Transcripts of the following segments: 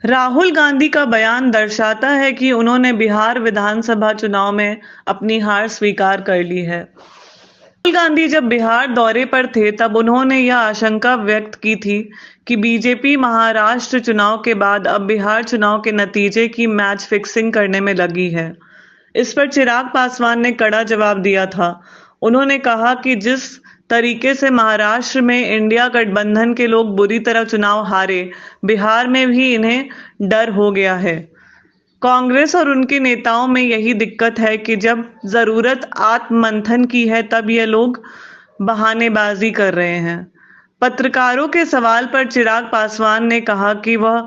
राहुल गांधी का बयान दर्शाता है कि उन्होंने बिहार विधानसभा चुनाव में अपनी हार स्वीकार कर ली है। राहुल गांधी जब बिहार दौरे पर थे तब उन्होंने यह आशंका व्यक्त की थी कि बीजेपी महाराष्ट्र चुनाव के बाद अब बिहार चुनाव के नतीजे की मैच फिक्सिंग करने में लगी है। इस पर चिराग पासवान ने कड़ा जवाब दिया था। उन्होंने कहा कि जिस तरीके से महाराष्ट्र में इंडिया गठबंधन के लोग बुरी तरह चुनाव हारे, बिहार में भी इन्हें डर हो गया है। कांग्रेस और उनके नेताओं में यही दिक्कत है कि जब जरूरत आत्ममंथन की है तब ये लोग बहानेबाजी कर रहे हैं। पत्रकारों के सवाल पर चिराग पासवान ने कहा कि वह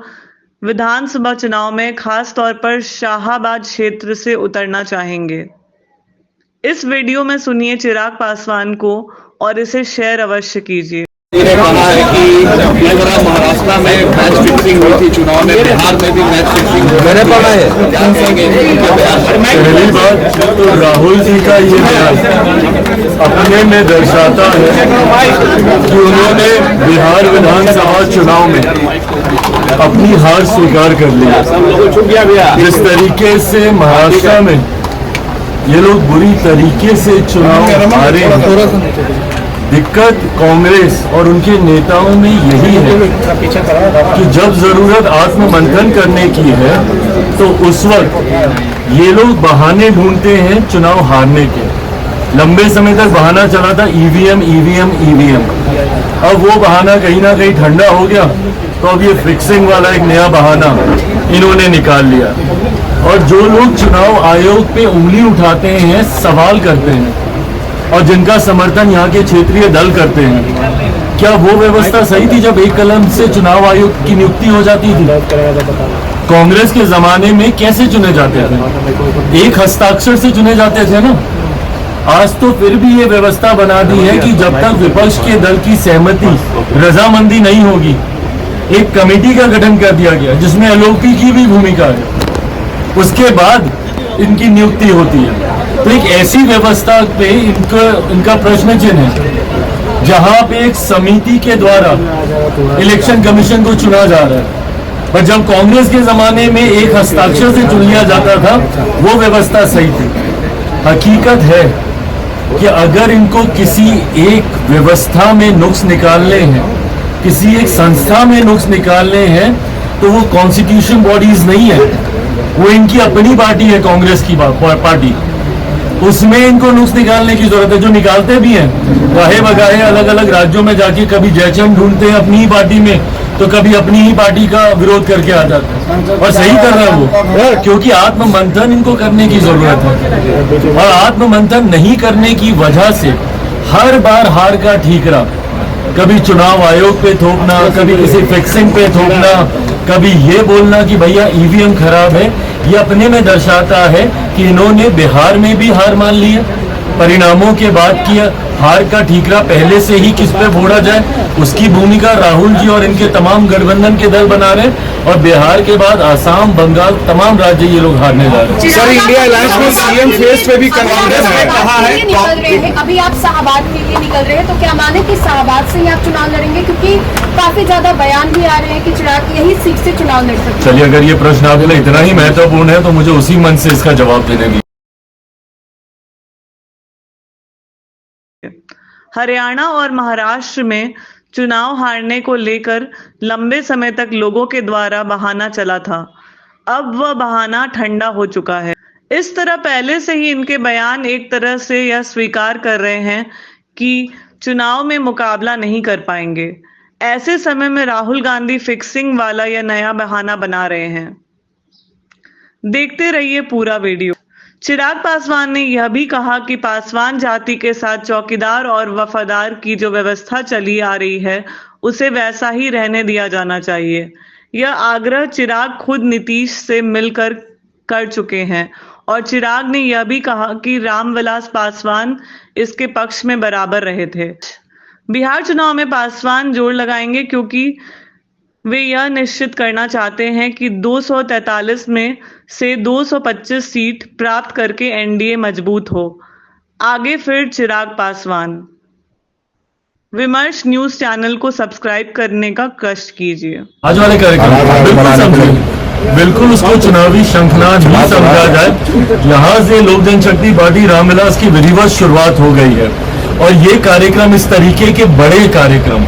विधानसभा चुनाव में खास तौर पर शाहाबाद क्षेत्र से उतरना चाहेंगे। इस वीडियो में सुनिए चिराग पासवान को और इसे शेयर अवश्य कीजिए। कहा है कि महाराष्ट्र में मैच फिक्सिंग हुई थी, चुनाव में बिहार में भी मैच फिक्सिंग मैंने पढ़ा है। पहली बात तो राहुल जी का ये बयान अपने में दर्शाता है कि उन्होंने बिहार विधानसभा चुनाव में अपनी हार स्वीकार कर ली। जिस तरीके से महाराष्ट्र में ये लोग बुरी तरीके से चुनाव हारे हैं, दिक्कत कांग्रेस और उनके नेताओं में यही है कि जब जरूरत आत्ममंथन करने की है तो उस वक्त ये लोग बहाने ढूंढते हैं चुनाव हारने के। लंबे समय तक बहाना चला था ईवीएम ईवीएम ईवीएम। अब वो बहाना कहीं ना कहीं ठंडा हो गया तो अब ये फिक्सिंग वाला एक नया बहाना इन्होंने निकाल लिया। और जो लोग चुनाव आयोग पे उंगली उठाते हैं, सवाल करते हैं और जिनका समर्थन यहाँ के क्षेत्रीय दल करते हैं, क्या वो व्यवस्था सही थी जब एक कलम से चुनाव आयोग की नियुक्ति हो जाती थी? कांग्रेस के जमाने में कैसे चुने जाते थे? एक हस्ताक्षर से चुने जाते थे ना। आज तो फिर भी ये व्यवस्था बना दी है कि जब तक विपक्ष के दल की सहमति, रजामंदी नहीं होगी, एक कमेटी का गठन कर दिया गया जिसमें एलओपी की भी भूमिका है, उसके बाद इनकी नियुक्ति होती है। तो एक ऐसी व्यवस्था पे इनका प्रश्न चिन्ह है जहां पे एक समिति के द्वारा इलेक्शन कमीशन को चुना जा रहा है। पर जब कांग्रेस के जमाने में एक हस्ताक्षर से चुन लिया जाता था, वो व्यवस्था सही थी। हकीकत है कि अगर इनको किसी एक व्यवस्था में नुक्स निकालने हैं, किसी एक संस्था में नुक्स निकालने हैं, तो वो कॉन्स्टिट्यूशन बॉडीज नहीं है, वो इनकी अपनी पार्टी है, कांग्रेस की पार्टी। उसमें इनको नुक्स निकालने की जरूरत है। जो निकालते भी हैं गाहे बगाहे अलग अलग राज्यों में जाके कभी जयचंद ढूंढते हैं अपनी ही पार्टी में, तो कभी अपनी ही पार्टी का विरोध करके आ जाते हैं। और सही कर रहे हैं वो, क्योंकि आत्ममंथन इनको करने की जरूरत है। और आत्ममंथन नहीं करने की वजह से हर बार हार का ठीकरा, कभी चुनाव आयोग पे थोपना, कभी किसी फिक्सिंग पे थोपना, कभी ये बोलना कि भैया ईवीएम खराब है, ये अपने में दर्शाता है कि इन्होंने बिहार में भी हार मान ली है। परिणामों के बाद की हार का ठीकरा पहले से ही किस पे फोड़ा जाए, उसकी भूमिका राहुल जी और इनके तमाम गठबंधन के दल बना रहे हैं। और बिहार के बाद आसाम, बंगाल, तमाम राज्य ये लोग हारने जा रहे हैं। सर, इंडिया अलायंस में सीएम फेस पे भी कन्फ्यूजन है, कहा है निकल रहे हैं। अभी आप शाहाबाद के लिए निकल रहे हैं, तो क्या माने कि शाहाबाद से ही आप चुनाव लड़ेंगे? क्योंकि काफी ज्यादा बयान भी आ रहे हैं कि चिराग यही सीट से चुनाव लड़ सकते हैं। चलिए, अगर ये प्रश्न आपके लिए इतना ही महत्वपूर्ण है तो मुझे उसी मन से इसका जवाब देने दीजिए। हरियाणा और महाराष्ट्र में चुनाव हारने को लेकर लंबे समय तक लोगों के द्वारा बहाना चला था। अब वह बहाना ठंडा हो चुका है। इस तरह पहले से ही इनके बयान एक तरह से यह स्वीकार कर रहे हैं कि चुनाव में मुकाबला नहीं कर पाएंगे। ऐसे समय में राहुल गांधी फिक्सिंग वाला यह नया बहाना बना रहे हैं। देखते रहिए पूरा वीडियो। चिराग पासवान ने यह भी कहा कि पासवान जाति के साथ चौकीदार और वफादार की जो व्यवस्था चली आ रही है, उसे वैसा ही रहने दिया जाना चाहिए। यह आग्रह चिराग खुद नीतीश से मिलकर कर चुके हैं और चिराग ने यह भी कहा कि रामविलास पासवान इसके पक्ष में बराबर रहे थे। बिहार चुनाव में पासवान जोर लगाएंगे क्योंकि वे यह निश्चित करना चाहते हैं कि 243 में से 225 सीट प्राप्त करके एनडीए मजबूत हो। आगे फिर चिराग पासवान। विमर्श न्यूज चैनल को सब्सक्राइब करने का कष्ट कीजिए। आज वाले कार्यक्रम बिल्कुल समझे, बिल्कुल उसको चुनावी शंखनाद ही समझा जाए। यहाँ से लोक जनशक्ति पार्टी रामविलास की विधिवत शुरुआत हो गई है और ये कार्यक्रम इस तरीके के बड़े कार्यक्रम,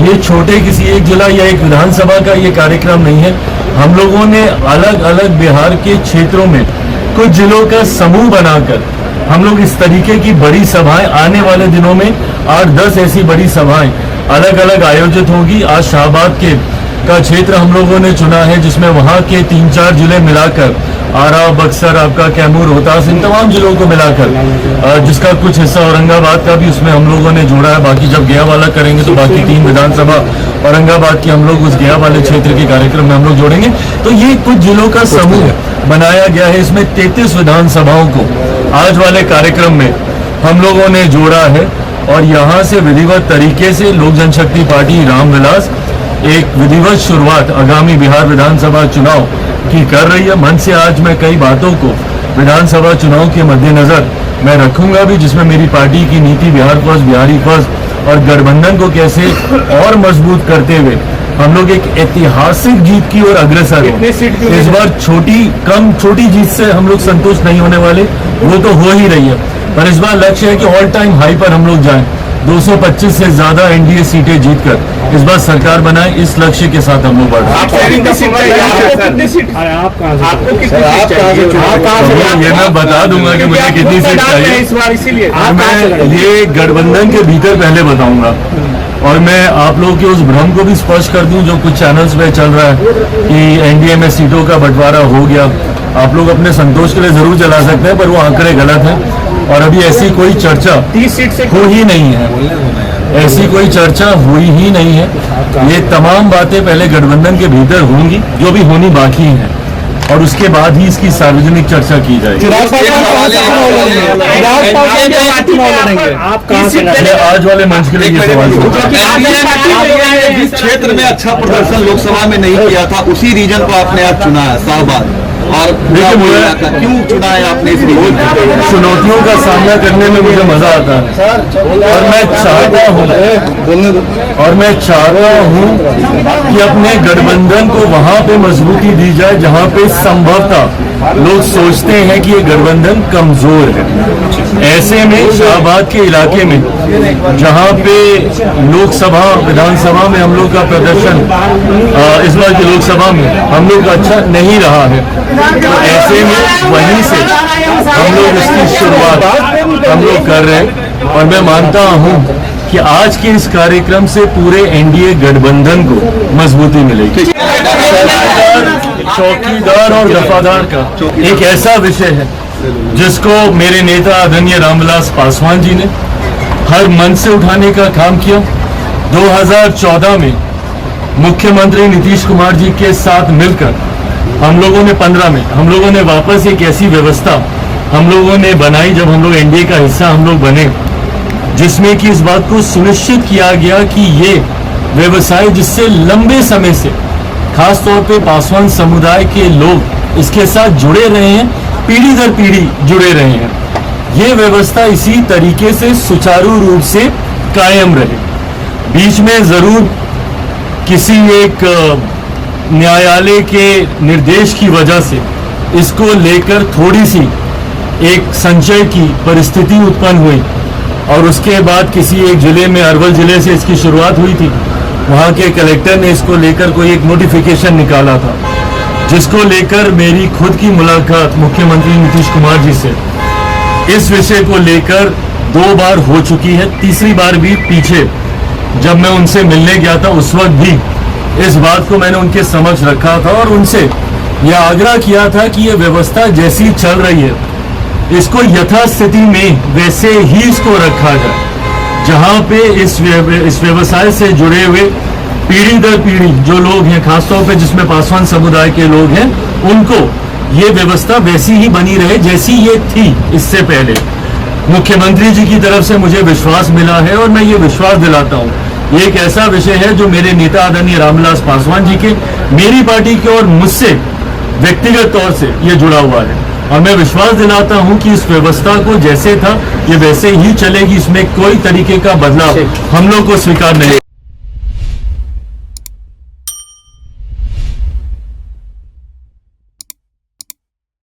ये छोटे किसी एक जिला या एक विधानसभा का ये कार्यक्रम नहीं है। हम लोगों ने अलग अलग बिहार के क्षेत्रों में कुछ जिलों का समूह बनाकर हम लोग इस तरीके की बड़ी सभाएं आने वाले दिनों में 8-10 ऐसी बड़ी सभाएं अलग अलग आयोजित होगी। आज शाहबाद का क्षेत्र हम लोगों ने चुना है, जिसमें वहां के 3-4 जिले मिलाकर आरा, बक्सर, आपका कैमूर, रोहतास, इन तमाम जिलों को मिलाकर, जिसका कुछ हिस्सा औरंगाबाद का भी उसमें हम लोगों ने जोड़ा है। बाकी जब गया वाला करेंगे तो बाकी 3 विधानसभा औरंगाबाद की हम लोग उस गया वाले क्षेत्र के कार्यक्रम में हम लोग जोड़ेंगे। तो ये कुछ जिलों का समूह बनाया गया है। इसमें 33 विधानसभाओं को आज वाले कार्यक्रम में हम लोगों ने जोड़ा है और यहाँ से विधिवत तरीके से लोक जनशक्ति पार्टी रामविलास एक विधिवत शुरुआत आगामी बिहार विधानसभा चुनाव की कर रही है। मन से आज मैं कई बातों को विधानसभा चुनाव के मद्देनजर मैं रखूंगा भी, जिसमें मेरी पार्टी की नीति बिहार फर्स्ट, बिहारी फर्स्ट और गठबंधन को कैसे और मजबूत करते हुए हम लोग एक ऐतिहासिक जीत की ओर अग्रसर हैं। इस बार छोटी जीत से हम लोग संतुष्ट नहीं होने वाले, वो तो हो ही रही है, पर इस बार लक्ष्य है कि ऑल टाइम हाई पर हम लोग जाएं, 225 से ज्यादा एनडीए सीटें जीतकर इस बार सरकार बनाए, इस लक्ष्य के साथ हम लोग बढ़ रहे हैं। ये मैं बता दूंगा कि मुझे कितनी सीट चाहिए इस बार, इसीलिए मैं ये गठबंधन के भीतर पहले बताऊंगा। और मैं आप लोगों के उस भ्रम को भी स्पष्ट कर दूं जो कुछ चैनल्स पे चल रहा है कि एनडीए में सीटों का बंटवारा हो गया। आप लोग अपने संतोष के लिए जरूर चला सकते हैं, पर वो आंकड़े गलत हैं और अभी ऐसी कोई चर्चा 30 सीट से हो ही नहीं है, ऐसी कोई चर्चा हुई ही नहीं है। ये तमाम बातें पहले गठबंधन के भीतर होंगी जो भी होनी बाकी हैं और उसके बाद ही इसकी सार्वजनिक चर्चा की जाएगी। आप कहां से आज वाले मंच के लिए ये सवाल जिस क्षेत्र में अच्छा प्रदर्शन लोकसभा में नहीं किया था उसी रीजन को आपने आज चुना है, शाहबाद, और क्यों चुना है आपने इस रीजन को? चुनौतियों का सामना करने में मुझे मजा आता है और मैं चाहता हूँ कि अपने गठबंधन को वहां पे मजबूती दी जाए जहां पे संभवतः लोग सोचते हैं कि ये गठबंधन कमजोर है। ऐसे में शाहबाद के इलाके में जहां पे लोकसभा विधानसभा में हम लोग का प्रदर्शन इस बार की लोकसभा में हम लोग का अच्छा नहीं रहा है, तो ऐसे में वहीं से हम लोग इसकी शुरुआत हम लोग कर रहे हैं और मैं मानता हूं कि आज के इस कार्यक्रम से पूरे एनडीए गठबंधन को मजबूती मिलेगी। चौकीदार और दफादार का एक ऐसा विषय है जिसको मेरे नेता आदरणीय रामविलास पासवान जी ने हर मंच से उठाने का काम किया। 2014 में मुख्यमंत्री नीतीश कुमार जी के साथ मिलकर हम लोगों ने 15 में हम लोगों ने वापस एक ऐसी व्यवस्था हम लोगों ने बनाई जब हम लोग एनडीए का हिस्सा हम लोग बने, जिसमें कि इस बात को सुनिश्चित किया गया कि ये व्यवसाय जिससे लंबे समय से खास तौर पे पासवान समुदाय के लोग इसके साथ जुड़े रहे हैं, पीढ़ी दर पीढ़ी जुड़े रहे हैं, ये व्यवस्था इसी तरीके से सुचारू रूप से कायम रहे। बीच में जरूर किसी एक न्यायालय के निर्देश की वजह से इसको लेकर थोड़ी सी एक संशय की परिस्थिति उत्पन्न हुई और उसके बाद किसी एक जिले में, अरवल जिले से इसकी शुरुआत हुई थी, वहाँ के कलेक्टर ने इसको लेकर कोई एक नोटिफिकेशन निकाला था, जिसको लेकर मेरी खुद की मुलाकात मुख्यमंत्री नीतीश कुमार जी से इस विषय को लेकर 2 बार हो चुकी है। तीसरी बार भी पीछे जब मैं उनसे मिलने गया था उस वक्त भी इस बात को मैंने उनके समक्ष रखा था और उनसे यह आग्रह किया था कि यह व्यवस्था जैसी चल रही है इसको यथास्थिति में वैसे ही इसको रखा जाए, जहां पे इस व्यवसाय से जुड़े हुए पीढ़ी दर पीढ़ी जो लोग हैं, खासतौर पे जिसमें पासवान समुदाय के लोग हैं, उनको ये व्यवस्था वैसी ही बनी रहे जैसी ये थी इससे पहले। मुख्यमंत्री जी की तरफ से मुझे विश्वास मिला है और मैं ये विश्वास दिलाता हूँ, ये एक ऐसा विषय है जो मेरे नेता आदरणीय रामविलास पासवान जी के, मेरी पार्टी के और मुझसे व्यक्तिगत तौर से ये जुड़ा हुआ है और मैं विश्वास दिलाता हूं कि इस व्यवस्था को जैसे था ये वैसे ही चलेगी, इसमें कोई तरीके का बदलाव हम लोग को स्वीकार नहीं।